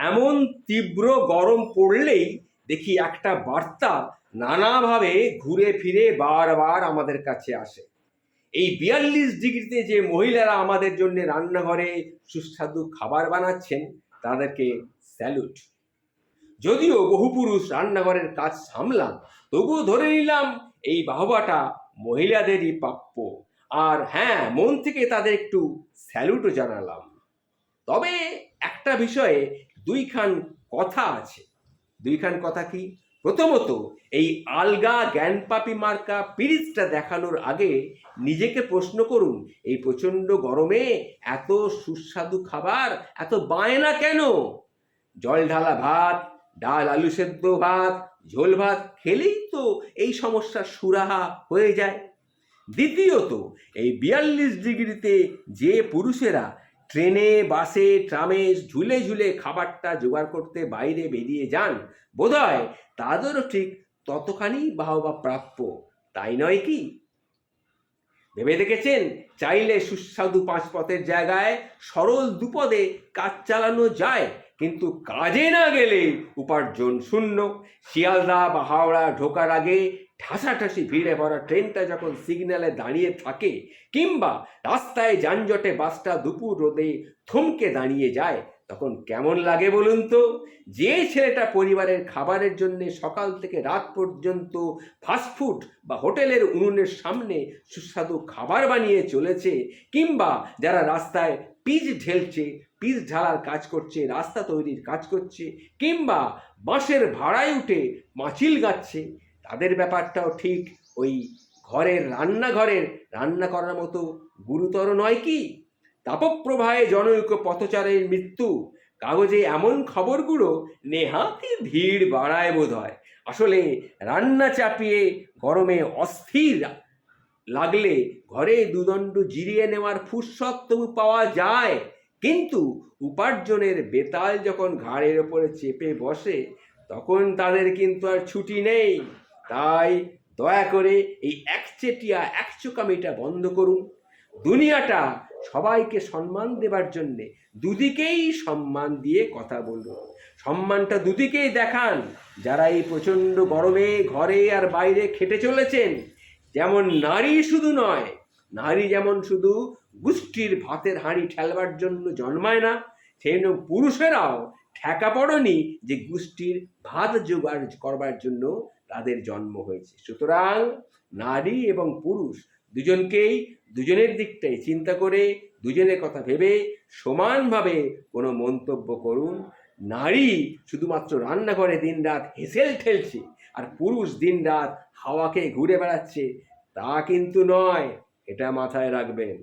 এমন তীব্র গরম পড়লেই দেখি একটা বার্তা নানাভাবে ঘুরে ফিরে বারবার আমাদের কাছে আসে। এই 42 ডিগ্রিতে যে মহিলারা আমাদের জন্য রান্নাঘরে সুস্বাদু খাবার বানাচ্ছেন, তাদেরকে স্যালুট। যদিও বহু পুরুষ রান্নাঘরের কাজ সামলান, তবুও ধরে নিলাম এই বাহবাটা মহিলাদেরই প্রাপ্য। আর হ্যাঁ, মন থেকে তাদের একটু স্যালুটও জানালাম। তবে একটা বিষয়ে দুইখান কথা আছে। দুইখান কথা কি? প্রথমত, এই আলগা জ্ঞানপাপী মার্কা পিরিচটা দেখানোর আগে নিজেকে প্রশ্ন করুন, এই প্রচণ্ড গরমে এত সুস্বাদু খাবার এত বায়না কেন? জল ঢালা ভাত, ডাল আলু সেদ্ধ ভাত, ঝোল ভাত খেলেই তো এই সমস্যার সুরাহা হয়ে যায়। দ্বিতীয়ত, এই 42 ডিগ্রিতে যে পুরুষেরা ট্রেনে বাসে ট্রামে ঝুলে ঝুলে খাবারটা জোগাড় করতে বাইরে বেরিয়ে যান, বোধহয় তাদেরও ঠিক ততখানি বাহবা প্রাপ্য, তাই নয় কি? ভেবে দেখেছেন, চাইলে সুস্বাদু 5 পদের জায়গায় সরল 2 পদে কাজ চালানো যায়, কিন্তু কাজে না গেলে উপার্জন শূন্য। শিয়ালদা বা হাওড়া ঢোকার আগে ঠাসাঠাসি ভিড়ে ভরা ট্রেনটা যখন সিগন্যালে দাঁড়িয়ে থাকে, কিংবা রাস্তায় যানজটে বাসটা দুপুর রোদে থমকে দাঁড়িয়ে যায়, তখন কেমন লাগে বলুন তো? যে ছেলেটা পরিবারের খাবারের জন্য সকাল থেকে রাত পর্যন্ত ফাস্টফুড বা হোটেলের উনুনের সামনে সুস্বাদু খাবার বানিয়ে চলেছে, কিংবা যারা রাস্তায় পিচ ঢেলছে, পিচ ঢালার কাজ করছে, রাস্তা তৈরির কাজ করছে, কিংবা বাঁশের ভাড়ায় উঠে পাঁচিল গাচ্ছে, তাদের ব্যাপারটাও ঠিক ওই ঘরের রান্নাঘরের রান্না করার মতো গুরুতর নয় কি? তাপপ্রবাহে জনৈক পথচারের মৃত্যু, কাগজে এমন খবরগুলো নেহাতি ভিড় বাড়ায় বোধ হয়। আসলে রান্না চাপিয়ে গরমে অস্থির লাগলে ঘরে দুদণ্ড জিরিয়ে নেওয়ার ফুরসত তবু পাওয়া যায়, কিন্তু উপার্জনের বেতাল যখন ঘাড়ের ওপরে চেপে বসে, তখন তাদের কিন্তু আর ছুটি নেই। তাই দয়া করে এই একচেটিয়া একচোকামিটা বন্ধ করুন। দুনিয়াটা সবাইকে সম্মান দেবার জন্যে দুদিকেই সম্মান দিয়ে কথা বলুন। সম্মানটা দুদিকেই দেখান। যারা এই প্রচণ্ড গরমে ঘরে আর বাইরে খেটে চলেছেন, যেমন নারী শুধু নয়, নারী যেমন শুধু গোষ্ঠীর ভাতের হাঁড়ি ঠেলবার জন্য জন্মায় না, সেই পুরুষেরাও ঠেকা পড়েনি যে গোষ্ঠীর ভাত জোগাড় করবার জন্য তাদের জন্ম হয়েছে। সুতরাং নারী এবং পুরুষ দুজনকেই দুজনের দিকটাই চিন্তা করে, দুজনের কথা ভেবে সমানভাবে কোনো মন্তব্য করুন। নারী শুধুমাত্র রান্নাঘরে দিনরাত হেসেল ঠেলছে, আর পুরুষ দিনরাত হাওয়াকে ঘুরে বেড়াচ্ছে, তা কিন্তু নয়। এটা মাথায় রাখবেন।